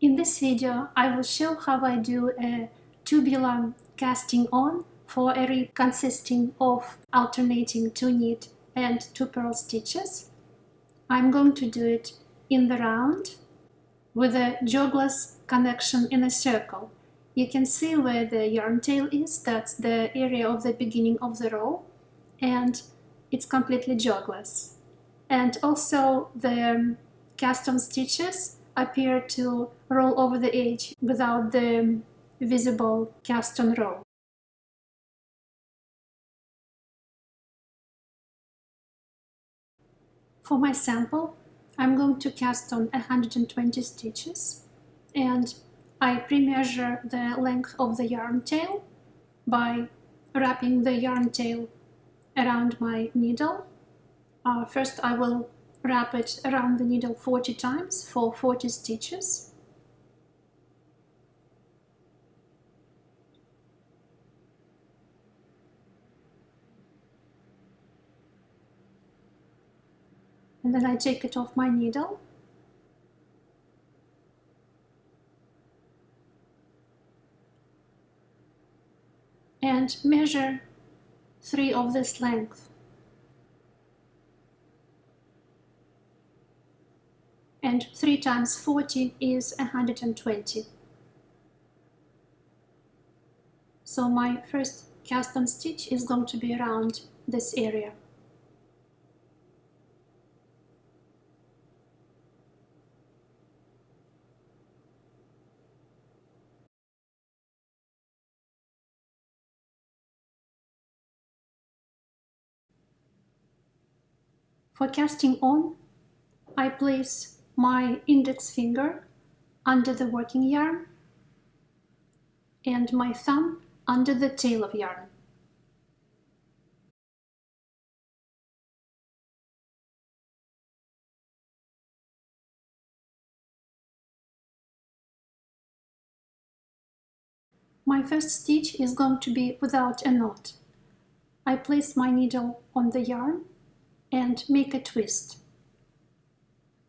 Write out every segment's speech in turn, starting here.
In this video, I will show how I do a tubular casting on for a rib consisting of alternating 2 knit and 2 purl stitches. I'm going to do it in the round with a jogless connection in a circle. You can see where the yarn tail is, that's the area of the beginning of the row, and it's completely jogless. And also the cast on stitches appear to roll over the edge without the visible cast on row. For my sample, I'm going to cast on 120 stitches, and I pre-measure the length of the yarn tail by wrapping the yarn tail around my needle. First I will wrap it around the needle 40 times for 40 stitches. And then I take it off my needle. And measure 3 of this length. And 3 times 40 is 120. So my first cast on stitch is going to be around this area. For casting on, I place my index finger under the working yarn and my thumb under the tail of yarn. My first stitch is going to be without a knot. I place my needle on the yarn and make a twist.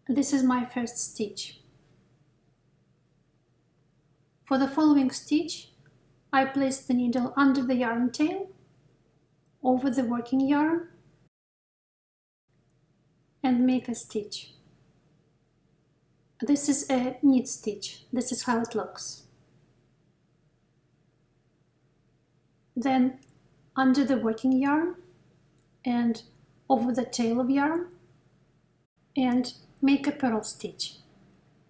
This is my first stitch. For the following stitch, I place the needle under the yarn tail, over the working yarn, and make a stitch. This is a knit stitch. This is how it looks. Then under the working yarn and over the tail of yarn, and make a purl stitch.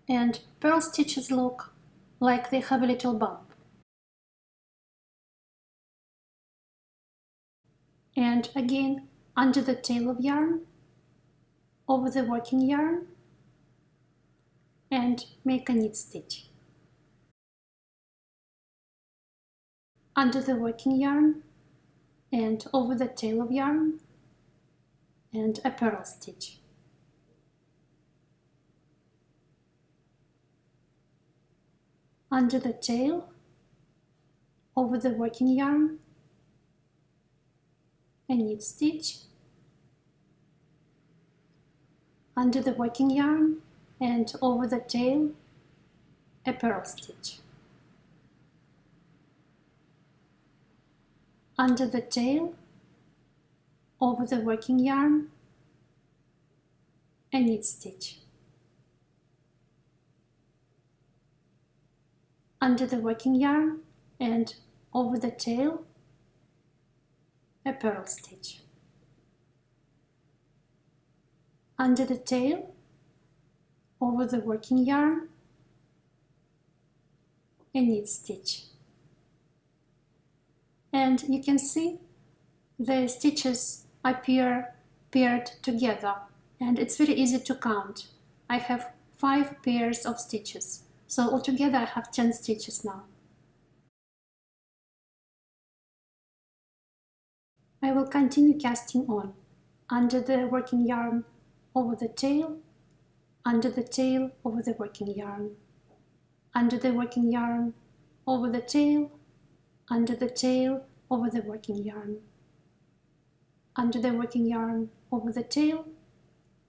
And purl stitches look like they have a little bump. And again under the tail of yarn, over the working yarn, and make a knit stitch. Under the working yarn and over the tail of yarn, and a purl stitch. Under the tail, over the working yarn, a knit stitch. Under the working yarn and over the tail, a purl stitch. Under the tail, over the working yarn, a knit stitch. Under the working yarn and over the tail, a purl stitch. Under the tail, over the working yarn, a knit stitch. And you can see the stitches appear paired together, and it's very easy to count. I have 5 pairs of stitches, so altogether I have 10 stitches now. I will continue casting on under the working yarn, over the tail, under the tail, over the working yarn, under the working yarn, over the tail, under the tail, over the working yarn, under the working yarn, over the tail,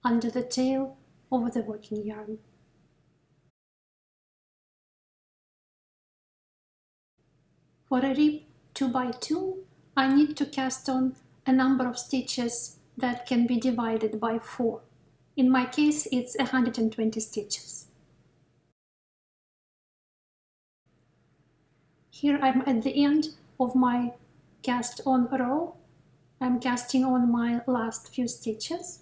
under the tail, over the working yarn. For a rib 2x2, I need to cast on a number of stitches that can be divided by 4. In my case, it's 120 stitches. Here I'm at the end of my cast on row. I'm casting on my last few stitches.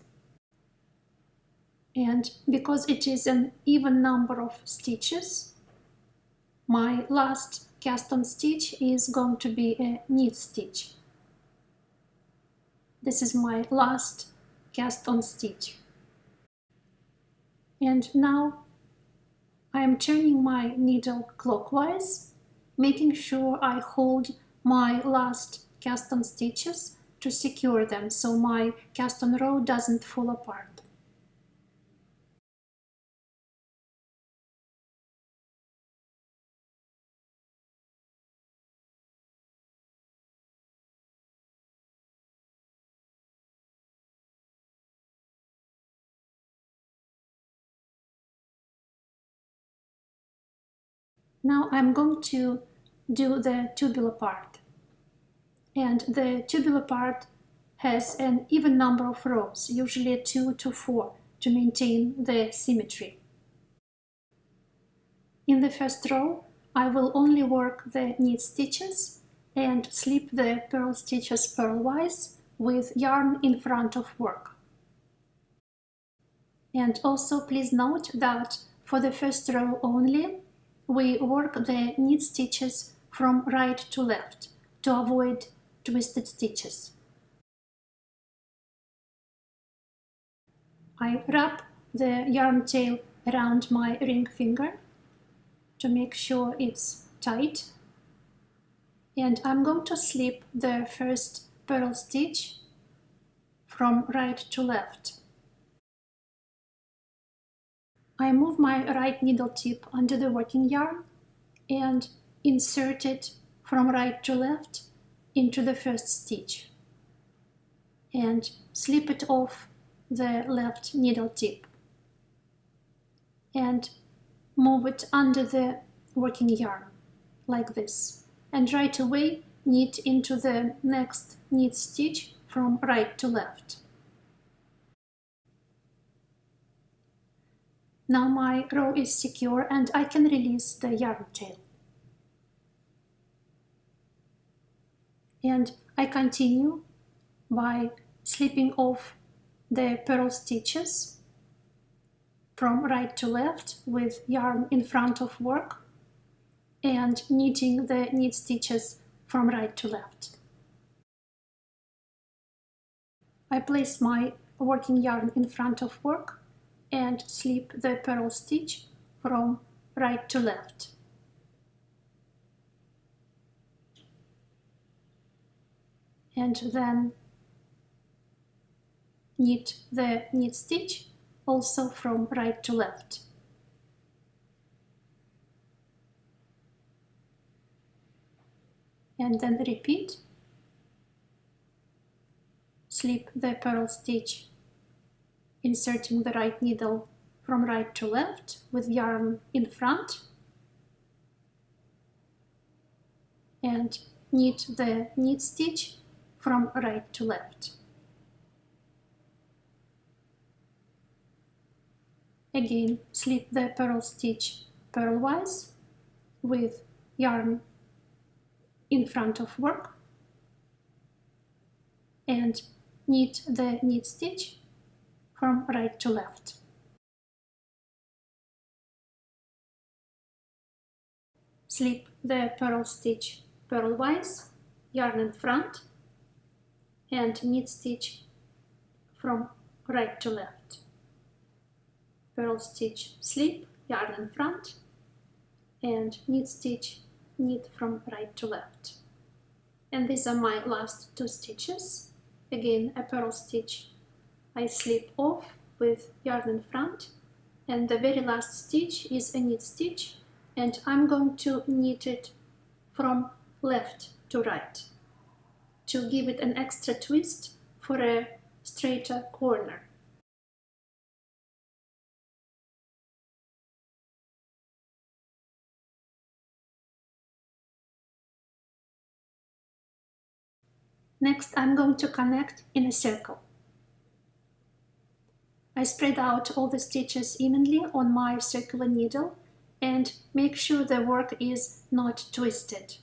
And because it is an even number of stitches, my last cast on stitch is going to be a knit stitch. This is my last cast on stitch. And now I am turning my needle clockwise, making sure I hold my last cast on stitches to secure them so my cast on row doesn't fall apart. Now I'm going to do the tubular part. And the tubular part has an even number of rows, usually 2 to 4, to maintain the symmetry. In the first row, I will only work the knit stitches and slip the purl stitches purlwise with yarn in front of work. And also please note that for the first row only, we work the knit stitches from right to left to avoid twisted stitches. I wrap the yarn tail around my ring finger to make sure it's tight, and I'm going to slip the first purl stitch from right to left. I move my right needle tip under the working yarn and insert it from right to left into the first stitch and slip it off the left needle tip and move it under the working yarn like this, and right away knit into the next knit stitch from right to left. Now my row is secure and I can release the yarn tail. And I continue by slipping off the purl stitches from right to left with yarn in front of work and knitting the knit stitches from right to left. I place my working yarn in front of work and slip the purl stitch from right to left. And then knit the knit stitch also from right to left. And then repeat. Slip the purl stitch, inserting the right needle from right to left with yarn in front, and knit the knit stitch from right to left. Again, slip the purl stitch purlwise with yarn in front of work and knit the knit stitch from right to left. Slip the purl stitch purlwise, yarn in front, and knit stitch from right to left. Purl stitch, slip, yarn in front, and knit stitch, knit from right to left. And these are my last 2 stitches. Again, a purl stitch I slip off with yarn in front, and the very last stitch is a knit stitch, and I'm going to knit it from left to right to give it an extra twist for a straighter corner. Next, I'm going to connect in a circle. I spread out all the stitches evenly on my circular needle and make sure the work is not twisted.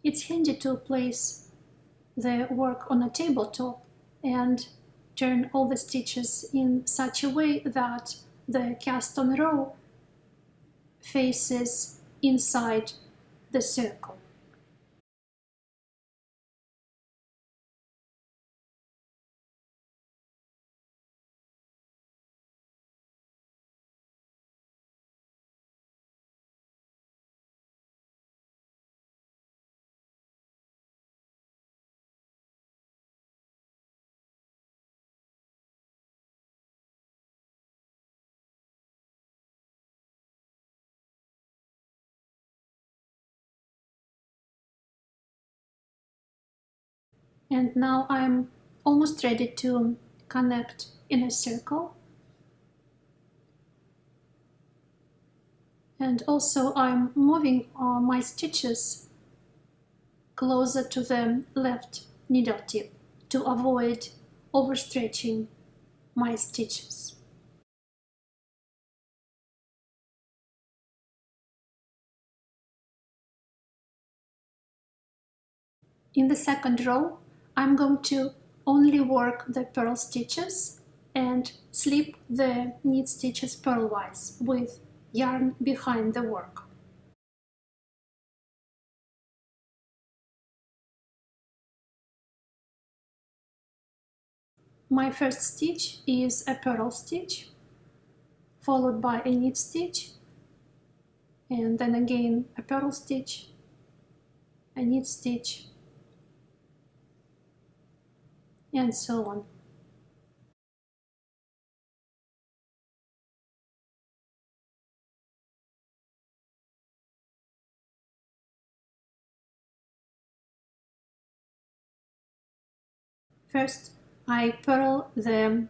It's handy to place the work on a tabletop and turn all the stitches in such a way that the cast on row faces inside the circle. And now I'm almost ready to connect in a circle. And also I'm moving my stitches closer to the left needle tip to avoid overstretching my stitches. In the second row, I'm going to only work the purl stitches and slip the knit stitches purlwise with yarn behind the work. My first stitch is a purl stitch, followed by a knit stitch, and then again a purl stitch, a knit stitch, and so on. First, I purl the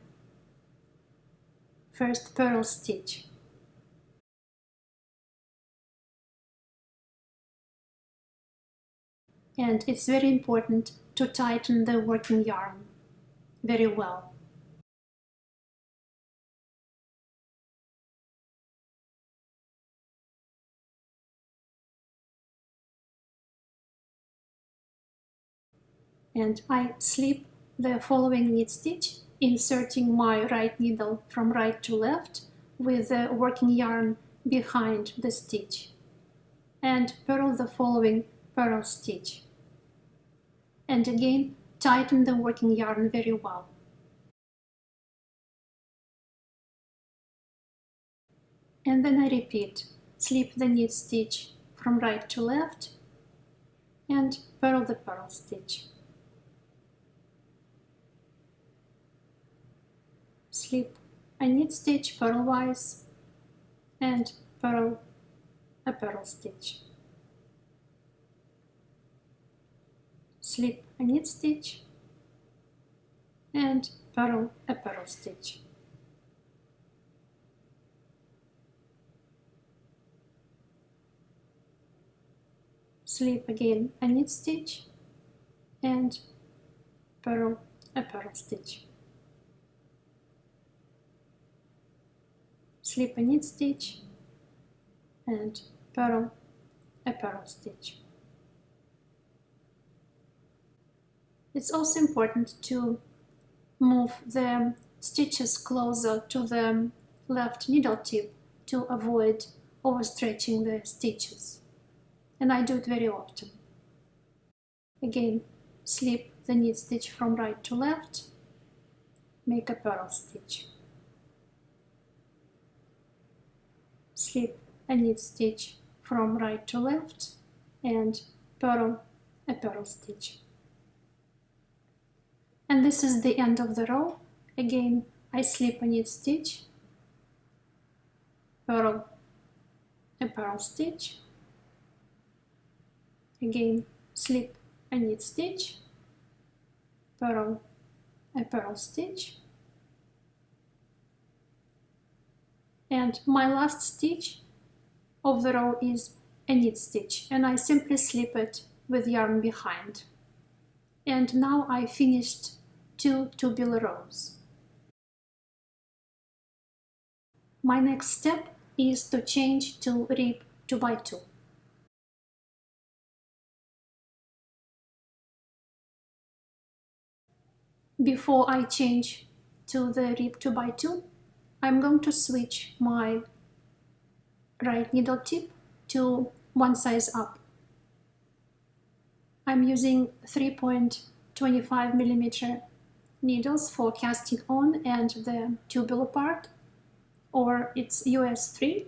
first purl stitch. And it's very important to tighten the working yarn very well. And I slip the following knit stitch, inserting my right needle from right to left with the working yarn behind the stitch, and purl the following purl stitch. And again, tighten the working yarn very well. And then I repeat, slip the knit stitch from right to left and purl the purl stitch. Slip a knit stitch purlwise and purl a purl stitch. Slip a knit stitch and purl a purl stitch. Slip again a knit stitch and purl a purl stitch. Slip a knit stitch and purl a purl stitch. It's also important to move the stitches closer to the left needle tip to avoid overstretching the stitches. And I do it very often. Again, slip the knit stitch from right to left, make a purl stitch. Slip a knit stitch from right to left and purl a purl stitch. And this is the end of the row. Again, I slip a knit stitch, purl a purl stitch, again slip a knit stitch, purl a purl stitch, and my last stitch of the row is a knit stitch, and I simply slip it with yarn behind. And now I finished 2 tubular rows. My next step is to change to rib 2x2. Before I change to the rib 2x2, I'm going to switch my right needle tip to one size up. I'm using 3.25mm needles for casting on and the tubular part, or it's US 3,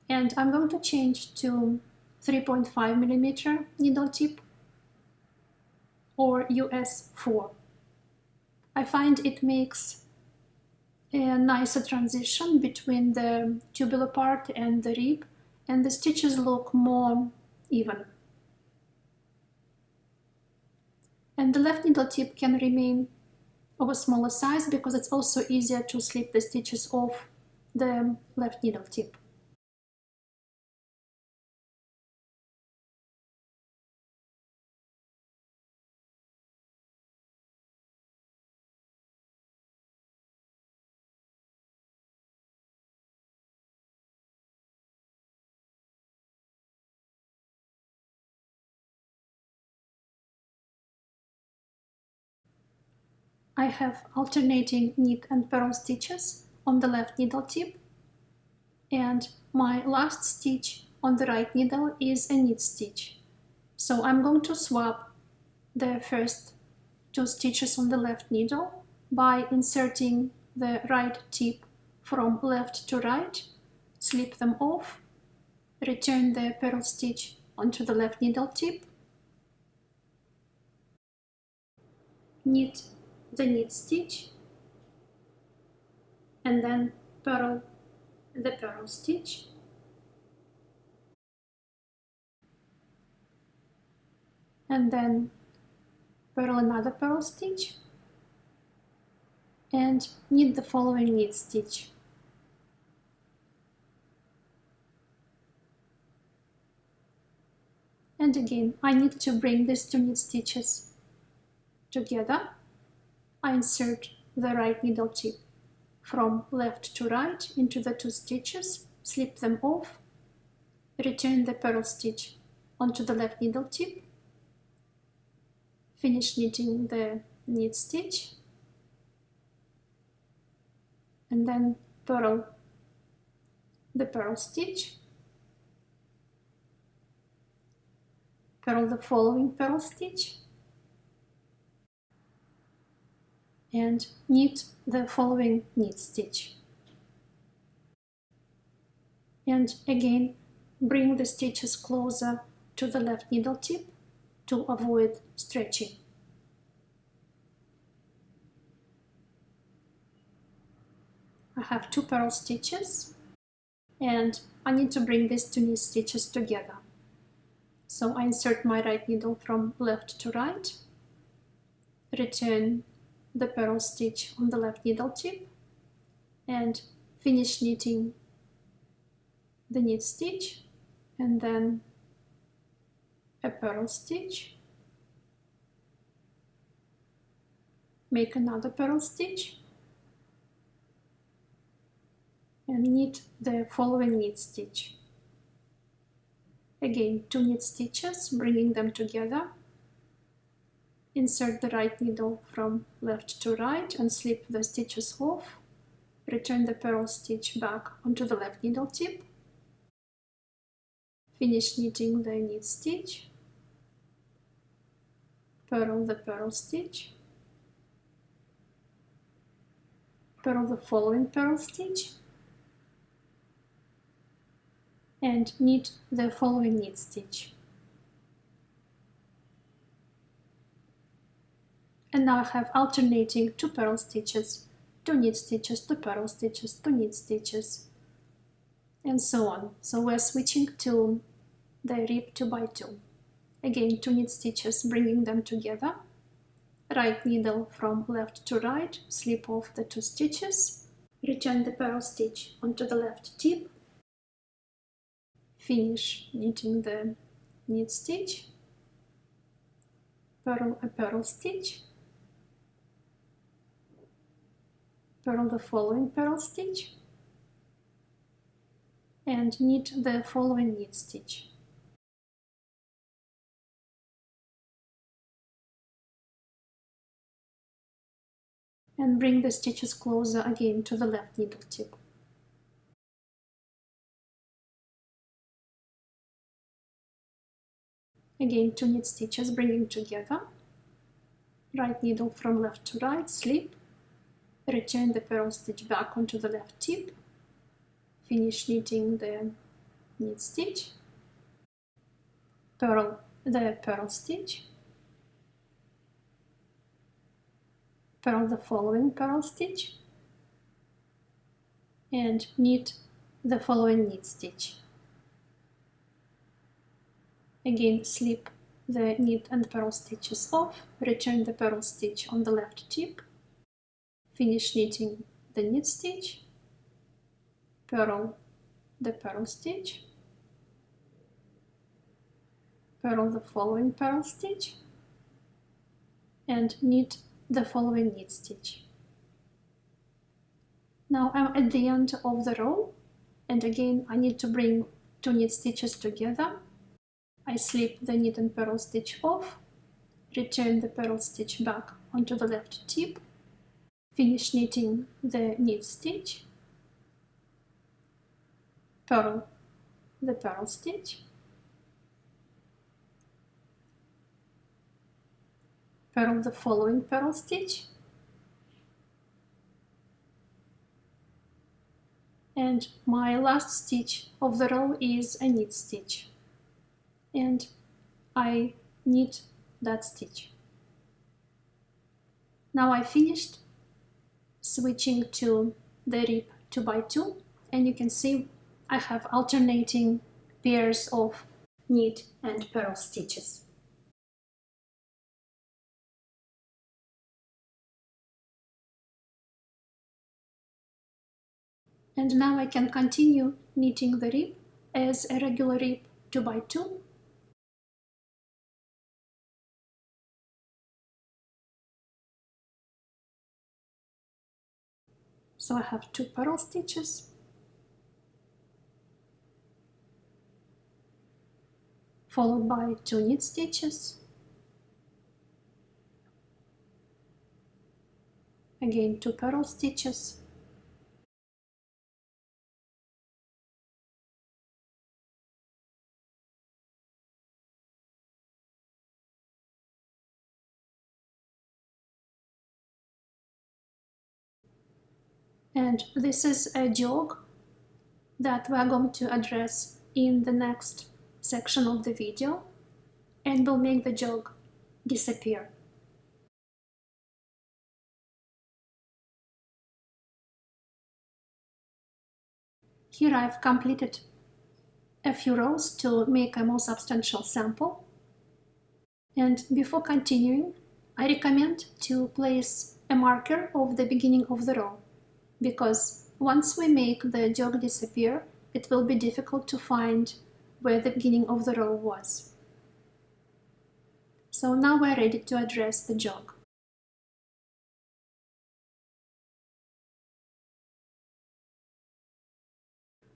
and I'm going to change to 3.5mm needle tip or US 4. I find it makes a nicer transition between the tubular part and the rib, and the stitches look more even. And the left needle tip can remain of a smaller size because it's also easier to slip the stitches off the left needle tip. I have alternating knit and purl stitches on the left needle tip, and my last stitch on the right needle is a knit stitch. So I'm going to swap the first 2 stitches on the left needle by inserting the right tip from left to right, slip them off, return the purl stitch onto the left needle tip, knit the knit stitch, and then purl the purl stitch, and then purl another purl stitch, and knit the following knit stitch. And again, I need to bring these 2 knit stitches together. I insert the right needle tip from left to right into the 2 stitches, slip them off, return the purl stitch onto the left needle tip, finish knitting the knit stitch, and then purl the purl stitch, purl the following purl stitch, and knit the following knit stitch. And again, bring the stitches closer to the left needle tip to avoid stretching. I have 2 purl stitches, and I need to bring these 2 knit stitches together. So I insert my right needle from left to right, return the purl stitch on the left needle tip, and finish knitting the knit stitch, and then a purl stitch, make another purl stitch, and knit the following knit stitch. Again, 2 knit stitches, bringing them together, insert the right needle from left to right and slip the stitches off, return the purl stitch back onto the left needle tip, finish knitting the knit stitch, purl the purl stitch, purl the following purl stitch, and knit the following knit stitch. And now I have alternating 2 purl stitches, 2 knit stitches, 2 purl stitches, 2 knit stitches, and so on. So we're switching to the rib 2x2. Again, 2 knit stitches, bringing them together. Right needle from left to right, slip off the 2 stitches, return the purl stitch onto the left tip, finish knitting the knit stitch, purl a purl stitch, purl the following purl stitch, and knit the following knit stitch. And bring the stitches closer again to the left needle tip. Again, 2 knit stitches, bringing together. Right needle from left to right, slip, return the purl stitch back onto the left tip, finish knitting the knit stitch, purl the purl stitch, purl the following purl stitch, and knit the following knit stitch. Again, slip the knit and purl stitches off, return the purl stitch on the left tip, finish knitting the knit stitch, purl the purl stitch, purl the following purl stitch, and knit the following knit stitch. Now I'm at the end of the row, and again I need to bring 2 knit stitches together. I slip the knit and purl stitch off, return the purl stitch back onto the left tip, finish knitting the knit stitch, purl the purl stitch, purl the following purl stitch, and my last stitch of the row is a knit stitch, and I knit that stitch. Now I finished switching to the rib 2x2, and you can see I have alternating pairs of knit and purl stitches. And now I can continue knitting the rib as a regular rib 2x2. So I have 2 purl stitches, followed by 2 knit stitches, again 2 purl stitches, and this is a jog that we're going to address in the next section of the video, and we'll make the jog disappear. Here I've completed a few rows to make a more substantial sample, and before continuing I recommend to place a marker of the beginning of the row, because once we make the jog disappear, it will be difficult to find where the beginning of the row was. So now we're ready to address the jog.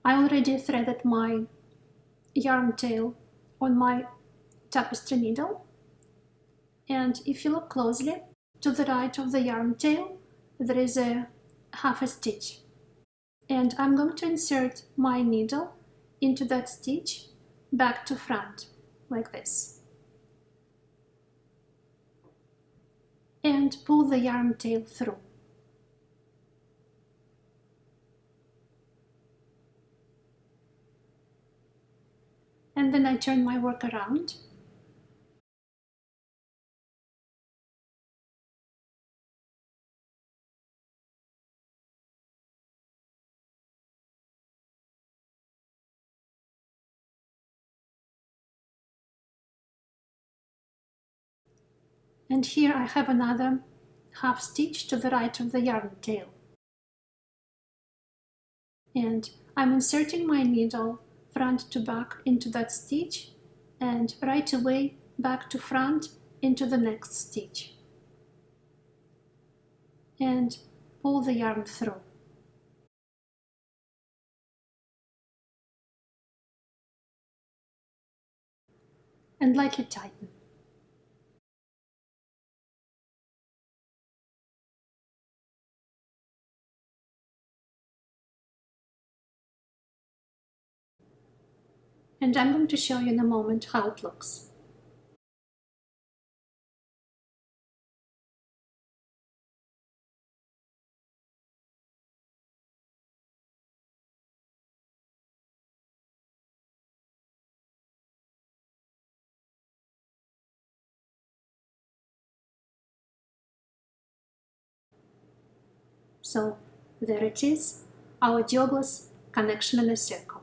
I already threaded my yarn tail on my tapestry needle, and if you look closely, to the right of the yarn tail there is a half a stitch, and I'm going to insert my needle into that stitch back to front like this, and pull the yarn tail through. And then I turn my work around And here I have another half stitch to the right of the yarn tail. And I'm inserting my needle front to back into that stitch and right away back to front into the next stitch. And pull the yarn through. And lightly tighten. And I'm going to show you in a moment how it looks. So there it is, our jogless connection in a circle.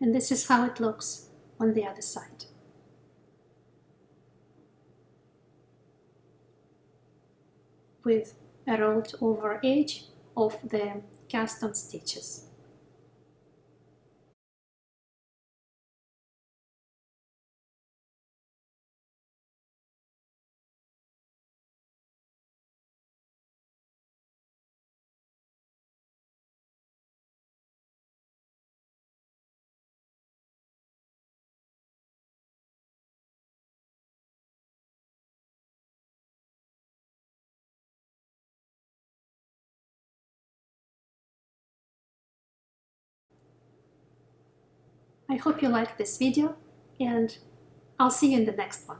And this is how it looks on the other side. With a rolled over edge of the cast on stitches. I hope you liked this video, and I'll see you in the next one.